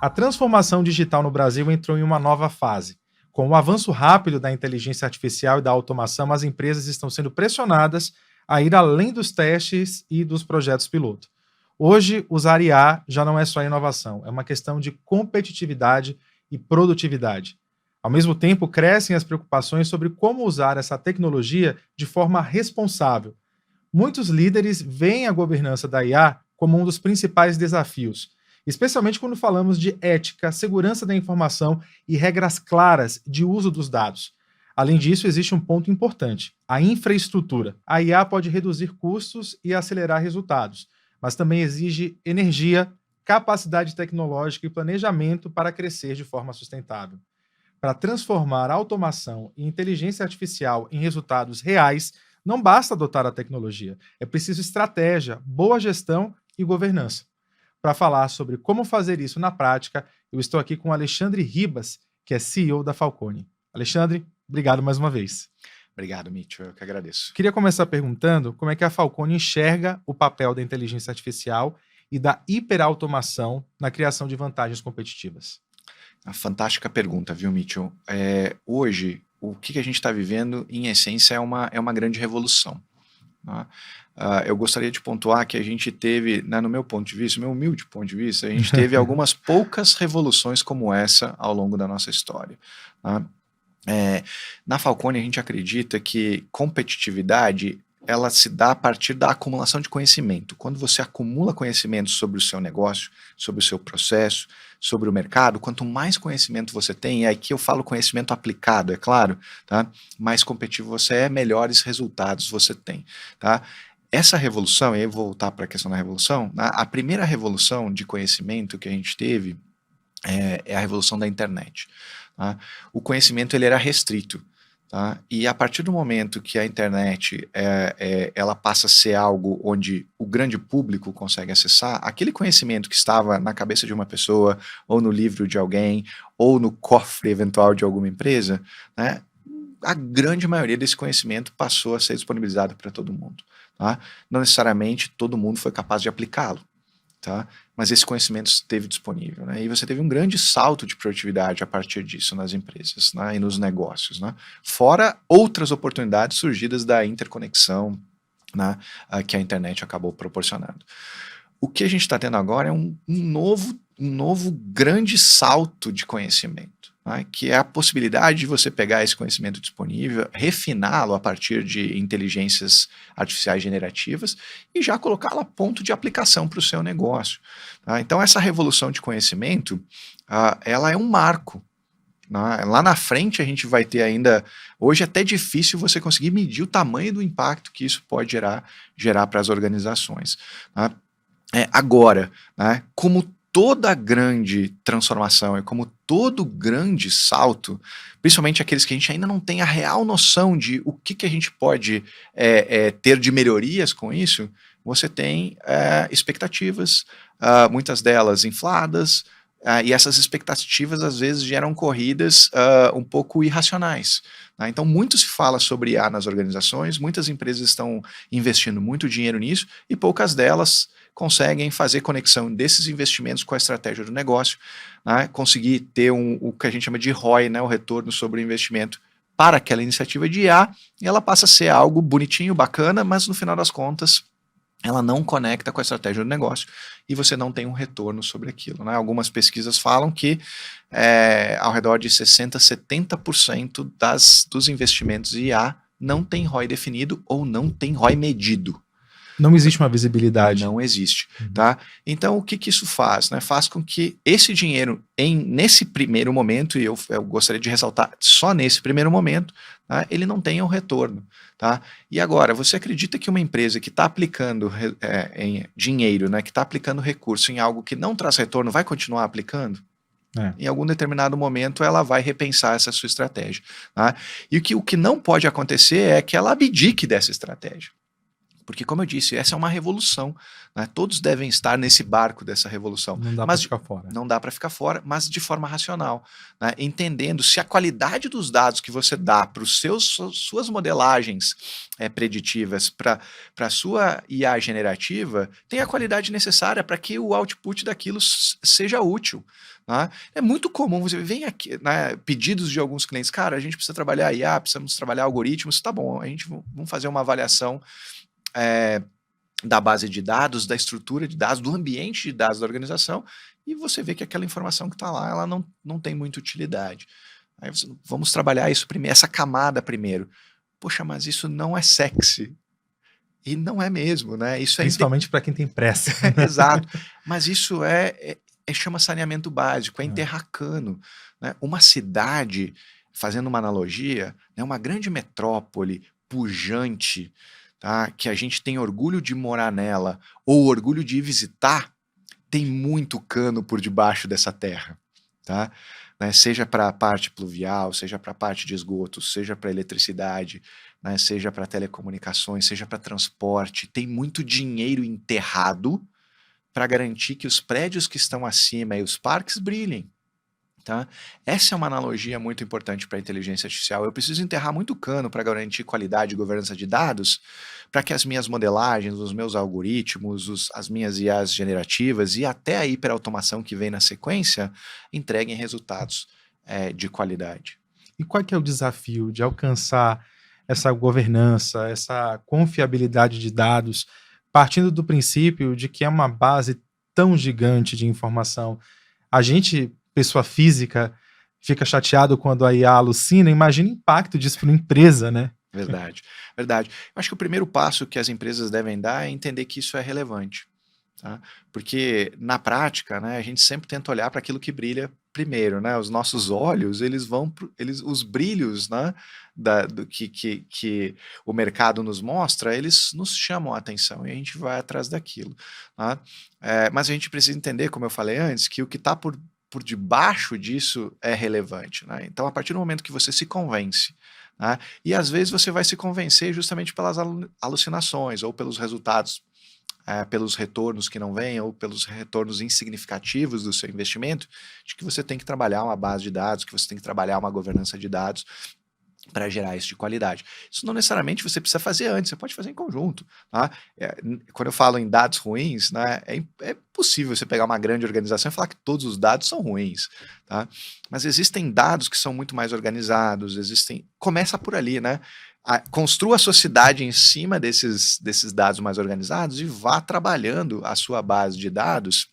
A transformação digital no Brasil entrou em uma nova fase. Com o avanço rápido da inteligência artificial e da automação, as empresas estão sendo pressionadas a ir além dos testes e dos projetos piloto. Hoje, usar IA já não é só inovação, é uma questão de competitividade e produtividade. Ao mesmo tempo, crescem as preocupações sobre como usar essa tecnologia de forma responsável. Muitos líderes veem a governança da IA como um dos principais desafios, especialmente quando falamos de ética, segurança da informação e regras claras de uso dos dados. Além disso, existe um ponto importante: a infraestrutura. A IA pode reduzir custos e acelerar resultados, mas também exige energia, capacidade tecnológica e planejamento para crescer de forma sustentável. Para transformar a automação e inteligência artificial em resultados reais, não basta adotar a tecnologia, é preciso estratégia, boa gestão e governança. Para falar sobre como fazer isso na prática, eu estou aqui com o Alexandre Ribas, que é CEO da Falconi. Alexandre, obrigado mais uma vez. Obrigado, Mitchell, eu que agradeço. Queria começar perguntando como é que a Falconi enxerga o papel da inteligência artificial e da hiperautomação na criação de vantagens competitivas. Uma fantástica pergunta, viu, Mitchell? Hoje, o que a gente está vivendo, em essência, é uma grande revolução. Tá? Eu gostaria de pontuar que a gente teve, no meu ponto de vista, meu humilde ponto de vista, a gente teve algumas poucas revoluções como essa ao longo da nossa história. Tá? Na Falconi, a gente acredita que competitividade ela se dá a partir da acumulação de conhecimento. Quando você acumula conhecimento sobre o seu negócio, sobre o seu processo, sobre o mercado, quanto mais conhecimento você tem, e aqui eu falo conhecimento aplicado, é claro, tá? Mais competitivo você é, melhores resultados você tem. Tá? Essa revolução, e aí eu vou voltar para a questão da revolução, a primeira revolução de conhecimento que a gente teve é a revolução da internet. Tá? O conhecimento ele era restrito. Tá? E a partir do momento que a internet ela passa a ser algo onde o grande público consegue acessar, aquele conhecimento que estava na cabeça de uma pessoa, ou no livro de alguém, ou no cofre eventual de alguma empresa, né, a grande maioria desse conhecimento passou a ser disponibilizado para todo mundo. Tá? Não necessariamente todo mundo foi capaz de aplicá-lo. Tá? Mas esse conhecimento esteve disponível, né? E você teve um grande salto de produtividade a partir disso nas empresas, né? E nos negócios, né? Fora outras oportunidades surgidas da interconexão, né? Que a internet acabou proporcionando. O que a gente está tendo agora é um novo grande salto de conhecimento, né? Que é a possibilidade de você pegar esse conhecimento disponível, refiná-lo a partir de inteligências artificiais generativas e já colocá-lo a ponto de aplicação para o seu negócio. Tá? Então essa revolução de conhecimento, ela é um marco. Lá na frente a gente vai ter ainda, hoje é até difícil você conseguir medir o tamanho do impacto que isso pode gerar para as organizações. Tá? Agora, né, como toda grande transformação e como todo grande salto, principalmente aqueles que a gente ainda não tem a real noção de o que a gente pode ter de melhorias com isso, você tem expectativas, muitas delas infladas, e essas expectativas às vezes geram corridas um pouco irracionais. Né? Então muito se fala sobre IA nas organizações, muitas empresas estão investindo muito dinheiro nisso e poucas delas conseguem fazer conexão desses investimentos com a estratégia do negócio, né? Conseguir ter o que a gente chama de ROI, né? O retorno sobre o investimento para aquela iniciativa de IA, e ela passa a ser algo bonitinho, bacana, mas no final das contas ela não conecta com a estratégia do negócio e você não tem um retorno sobre aquilo. Né? Algumas pesquisas falam que ao redor de 60%, 70% dos investimentos em IA não tem ROI definido ou não tem ROI medido. Não existe uma visibilidade. Não existe. Tá? Então, o que isso faz? Né? Faz com que esse dinheiro, nesse primeiro momento, e eu gostaria de ressaltar só nesse primeiro momento, tá? Ele não tenha um retorno. Tá? E agora, você acredita que uma empresa que está aplicando dinheiro, né, que está aplicando recurso em algo que não traz retorno, vai continuar aplicando? Em algum determinado momento ela vai repensar essa sua estratégia. Tá? E o que não pode acontecer é que ela abdique dessa estratégia. Porque, como eu disse, essa é uma revolução, né? Todos devem estar nesse barco dessa revolução. Não dá para Mas ficar fora. não dá para ficar fora, mas de forma racional, né? Entendendo se a qualidade dos dados que você dá para suas modelagens preditivas, para a sua IA generativa, tem a qualidade necessária para que o output daquilo seja útil. Né? É muito comum, você vem aqui, né, pedidos de alguns clientes, cara, a gente precisa trabalhar IA, precisamos trabalhar algoritmos, tá bom, a gente vamos fazer uma avaliação da base de dados, da estrutura de dados, do ambiente de dados da organização, e você vê que aquela informação que está lá, ela não tem muita utilidade. Aí vamos trabalhar isso primeiro, essa camada primeiro. Poxa, mas isso não é sexy. E não é mesmo, né? Isso Principalmente para quem tem pressa. Exato. Mas isso chama saneamento básico, é enterrar cano. Né? Uma cidade, fazendo uma analogia, né, uma grande metrópole pujante, tá, que a gente tem orgulho de morar nela, ou orgulho de ir visitar, tem muito cano por debaixo dessa terra. Tá? Né, seja para a parte pluvial, seja para a parte de esgotos, seja para eletricidade, né, seja para telecomunicações, seja para transporte, tem muito dinheiro enterrado para garantir que os prédios que estão acima e os parques brilhem. Tá? Essa é uma analogia muito importante para a inteligência artificial. Eu preciso enterrar muito cano para garantir qualidade e governança de dados, para que as minhas modelagens, os meus algoritmos, as minhas IAs generativas e até a hiperautomação que vem na sequência entreguem resultados de qualidade. E qual que é o desafio de alcançar essa governança, essa confiabilidade de dados, partindo do princípio de que é uma base tão gigante de informação? A gente, pessoa física, fica chateado quando a IA alucina, imagina o impacto disso para uma empresa, né? Verdade, verdade. Eu acho que o primeiro passo que as empresas devem dar é entender que isso é relevante. Tá? Porque, na prática, né, a gente sempre tenta olhar para aquilo que brilha primeiro. Né? Os nossos olhos, os brilhos, né, do que o mercado nos mostra, eles nos chamam a atenção e a gente vai atrás daquilo. Tá? Mas a gente precisa entender, como eu falei antes, que o que está por debaixo disso é relevante. Né? Então, a partir do momento que você se convence, né, e às vezes você vai se convencer justamente pelas alucinações ou pelos resultados, pelos retornos que não vêm ou pelos retornos insignificativos do seu investimento, de que você tem que trabalhar uma base de dados, que você tem que trabalhar uma governança de dados para gerar isso de qualidade. Isso não necessariamente você precisa fazer antes, você pode fazer em conjunto. Tá? Quando eu falo em dados ruins, né, é possível você pegar uma grande organização e falar que todos os dados são ruins. Tá? Mas existem dados que são muito mais organizados, começa por ali, né? Construa a sua cidade em cima desses dados mais organizados e vá trabalhando a sua base de dados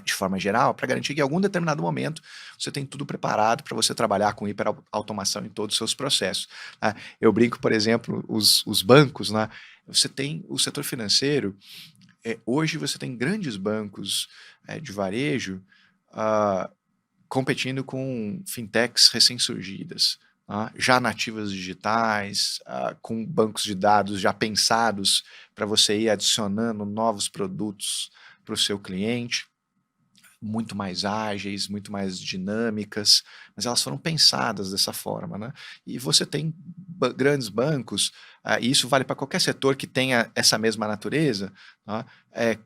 de forma geral, para garantir que em algum determinado momento você tem tudo preparado para você trabalhar com hiperautomação em todos os seus processos. Eu brinco, por exemplo, os bancos, né? Você tem o setor financeiro, hoje você tem grandes bancos de varejo competindo com fintechs recém-surgidas, já nativas digitais, com bancos de dados já pensados para você ir adicionando novos produtos para o seu cliente, muito mais ágeis, muito mais dinâmicas, mas elas foram pensadas dessa forma. Né? E você tem grandes bancos, e isso vale para qualquer setor que tenha essa mesma natureza,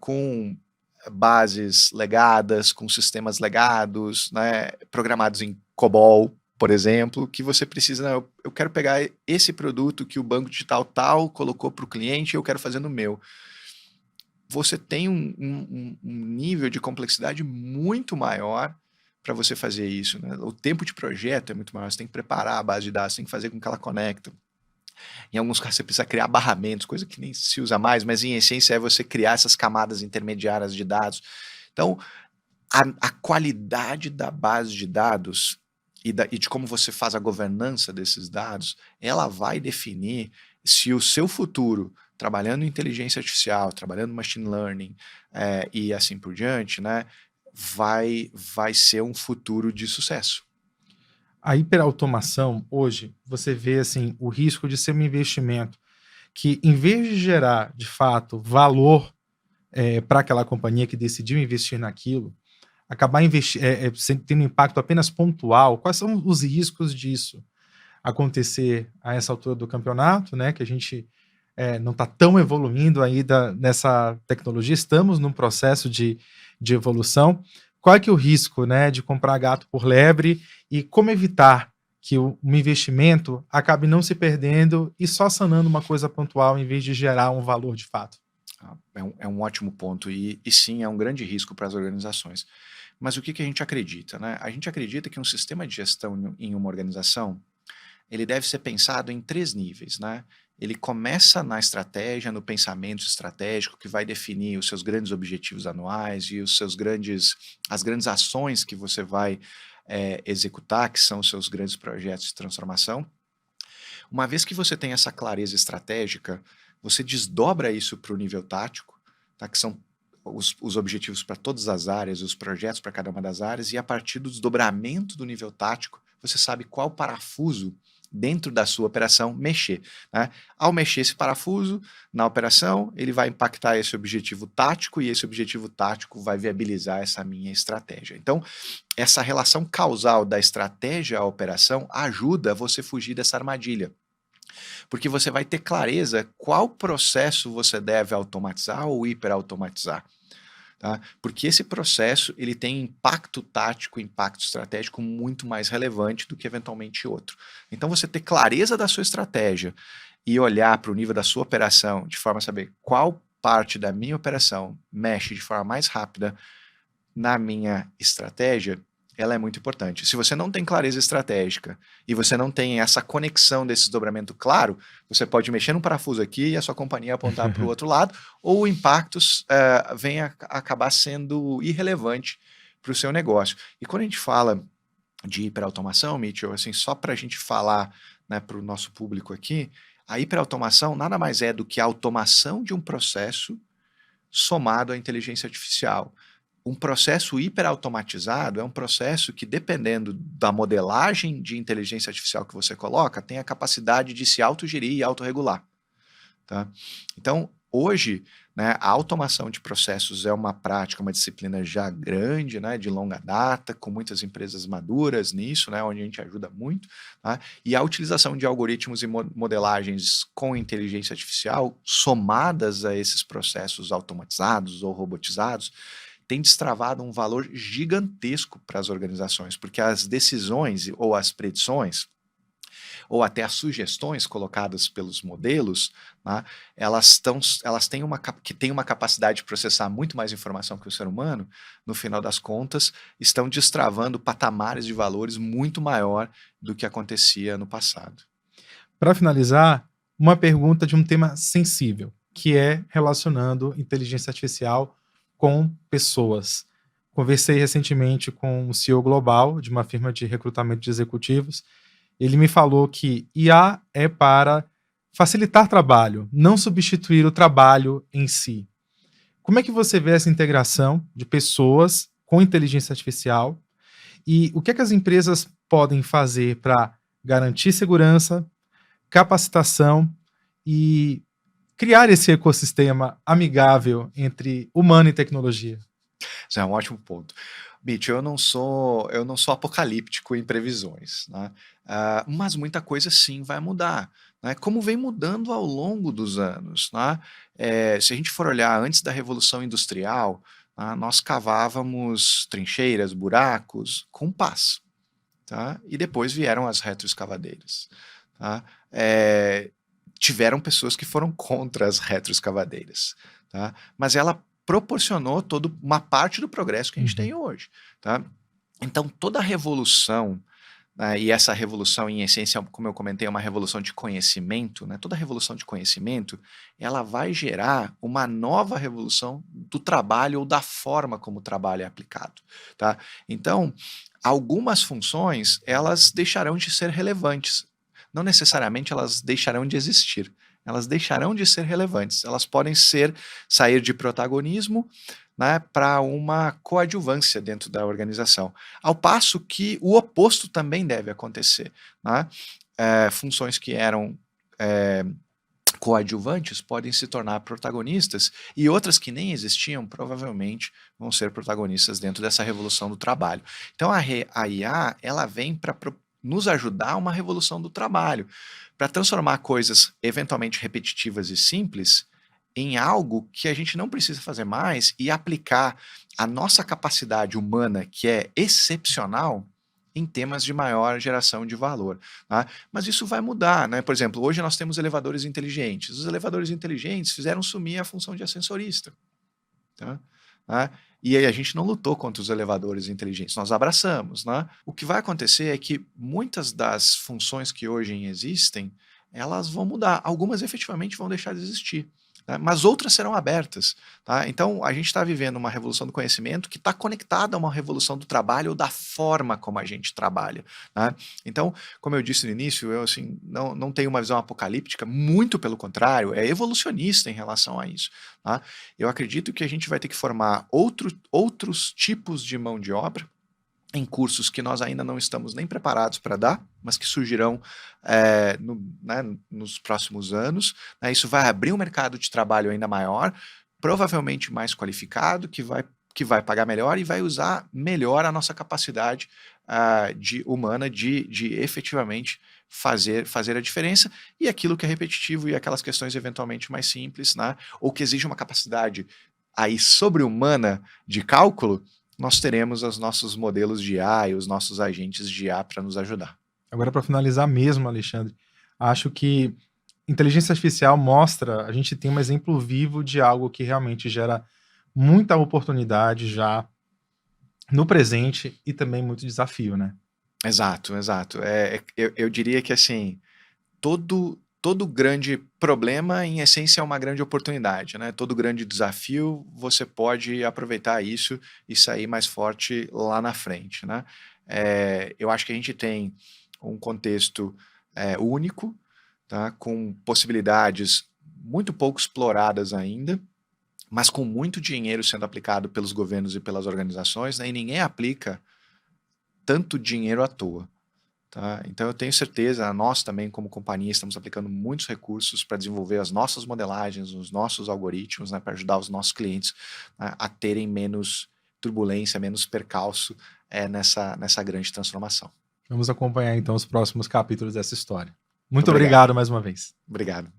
com bases legadas, com sistemas legados, né, programados em COBOL, por exemplo, que você precisa, eu quero pegar esse produto que o banco digital tal colocou para o cliente e eu quero fazer no meu. Você tem um nível de complexidade muito maior para você fazer isso. Né? O tempo de projeto é muito maior, você tem que preparar a base de dados, tem que fazer com que ela conecte. Em alguns casos você precisa criar barramentos, coisa que nem se usa mais, mas em essência é você criar essas camadas intermediárias de dados. Então, a qualidade da base de dados e de como você faz a governança desses dados, ela vai definir se o seu futuro, trabalhando em inteligência artificial, trabalhando machine learning e assim por diante, né, vai ser um futuro de sucesso. A hiperautomação, hoje, você vê assim, o risco de ser um investimento que, em vez de gerar, de fato, valor para aquela companhia que decidiu investir naquilo, acabar tendo impacto apenas pontual. Quais são os riscos disso acontecer a essa altura do campeonato, né? Que a gente não está tão evoluindo ainda nessa tecnologia, estamos num processo de evolução. Qual é que é o risco, né, de comprar gato por lebre e como evitar que um investimento acabe não se perdendo e só sanando uma coisa pontual em vez de gerar um valor de fato? É um ótimo ponto e sim, é um grande risco para as organizações. Mas o que que a gente acredita, né? A gente acredita que um sistema de gestão em uma organização, ele deve ser pensado em 3 níveis, né? Ele começa na estratégia, no pensamento estratégico, que vai definir os seus grandes objetivos anuais e as grandes ações que você vai executar, que são os seus grandes projetos de transformação. Uma vez que você tem essa clareza estratégica, você desdobra isso para o nível tático, tá? Que são os objetivos para todas as áreas, os projetos para cada uma das áreas, e a partir do desdobramento do nível tático, você sabe qual parafuso dentro da sua operação mexer, né? Ao mexer esse parafuso na operação, ele vai impactar esse objetivo tático e esse objetivo tático vai viabilizar essa minha estratégia. Então, essa relação causal da estratégia à operação ajuda você a fugir dessa armadilha, porque você vai ter clareza qual processo você deve automatizar ou hiperautomatizar. Tá? Porque esse processo ele tem impacto tático, impacto estratégico muito mais relevante do que eventualmente outro. Então você ter clareza da sua estratégia e olhar para o nível da sua operação de forma a saber qual parte da minha operação mexe de forma mais rápida na minha estratégia, ela é muito importante. Se você não tem clareza estratégica e você não tem essa conexão desse desdobramento claro, você pode mexer num parafuso aqui e a sua companhia apontar para o outro lado, ou o impacto vem a acabar sendo irrelevante para o seu negócio. E quando a gente fala de hiperautomação, Mitchell, assim, só para a gente falar, né, para o nosso público aqui, a hiperautomação nada mais é do que a automação de um processo somado à inteligência artificial. Um processo hiperautomatizado é um processo que, dependendo da modelagem de inteligência artificial que você coloca, tem a capacidade de se autogerir e autorregular. Tá? Então, hoje, né, a automação de processos é uma prática, uma disciplina já grande, né, de longa data, com muitas empresas maduras nisso, né, onde a gente ajuda muito. Tá? E a utilização de algoritmos e modelagens com inteligência artificial, somadas a esses processos automatizados ou robotizados, tem destravado um valor gigantesco para as organizações, porque as decisões ou as predições, ou até as sugestões colocadas pelos modelos, né, elas têm uma capacidade de processar muito mais informação que o ser humano, no final das contas, estão destravando patamares de valores muito maior do que acontecia no passado. Para finalizar, uma pergunta de um tema sensível, que é relacionando inteligência artificial com pessoas. Conversei recentemente com um CEO global de uma firma de recrutamento de executivos. Ele me falou que IA é para facilitar trabalho, não substituir o trabalho em si. Como é que você vê essa integração de pessoas com inteligência artificial e o que é que as empresas podem fazer para garantir segurança, capacitação e criar esse ecossistema amigável entre humano e tecnologia? Isso é um ótimo ponto. Mitch, eu não sou apocalíptico em previsões, né? Mas muita coisa sim vai mudar, né? Como vem mudando ao longo dos anos, né? Se a gente for olhar antes da Revolução Industrial, nós cavávamos trincheiras, buracos com pás, tá? E depois vieram as retroescavadeiras, tá? Tiveram pessoas que foram contra as retroescavadeiras, tá? Mas ela proporcionou toda uma parte do progresso que a gente tem hoje, tá? Então, toda a revolução, né, e essa revolução, em essência, como eu comentei, é uma revolução de conhecimento, né? Toda revolução de conhecimento, ela vai gerar uma nova revolução do trabalho ou da forma como o trabalho é aplicado, tá? Então, algumas funções, elas deixarão de ser relevantes. Não necessariamente elas deixarão de existir. Elas deixarão de ser relevantes. Elas podem sair de protagonismo, né, para uma coadjuvância dentro da organização. Ao passo que o oposto também deve acontecer, né? Funções que eram coadjuvantes podem se tornar protagonistas e outras que nem existiam provavelmente vão ser protagonistas dentro dessa revolução do trabalho. Então a IA ela vem para nos ajudar a uma revolução do trabalho, para transformar coisas eventualmente repetitivas e simples em algo que a gente não precisa fazer mais e aplicar a nossa capacidade humana, que é excepcional, em temas de maior geração de valor. Tá? Mas isso vai mudar, né? Por exemplo, hoje nós temos elevadores inteligentes. Os elevadores inteligentes fizeram sumir a função de ascensorista. Tá? E aí a gente não lutou contra os elevadores inteligentes, nós abraçamos. Né? O que vai acontecer é que muitas das funções que hoje existem, elas vão mudar. Algumas efetivamente vão deixar de existir. Mas outras serão abertas. Tá? Então, a gente está vivendo uma revolução do conhecimento que está conectada a uma revolução do trabalho ou da forma como a gente trabalha. Tá? Então, como eu disse no início, eu assim, não tenho uma visão apocalíptica, muito pelo contrário, é evolucionista em relação a isso. Tá? Eu acredito que a gente vai ter que formar outros tipos de mão de obra em cursos que nós ainda não estamos nem preparados para dar, mas que surgirão nos próximos anos. Isso vai abrir um mercado de trabalho ainda maior, provavelmente mais qualificado, que vai pagar melhor e vai usar melhor a nossa capacidade humana de efetivamente fazer a diferença, e aquilo que é repetitivo e aquelas questões eventualmente mais simples, né, ou que exige uma capacidade aí sobre-humana de cálculo, nós teremos os nossos modelos de IA e os nossos agentes de IA para nos ajudar. Agora, para finalizar mesmo, Alexandre, acho que inteligência artificial mostra, a gente tem um exemplo vivo de algo que realmente gera muita oportunidade já no presente e também muito desafio, né? Exato. Eu diria que assim, todo grande problema, em essência, é uma grande oportunidade, né? Todo grande desafio, você pode aproveitar isso e sair mais forte lá na frente, né? Eu acho que a gente tem um contexto único, tá? Com possibilidades muito pouco exploradas ainda, mas com muito dinheiro sendo aplicado pelos governos e pelas organizações, né? E ninguém aplica tanto dinheiro à toa. Tá? Então eu tenho certeza, nós também como companhia estamos aplicando muitos recursos para desenvolver as nossas modelagens, os nossos algoritmos, né, para ajudar os nossos clientes, né, a terem menos turbulência, menos percalço nessa grande transformação. Vamos acompanhar então os próximos capítulos dessa história. Muito obrigado mais uma vez. Obrigado.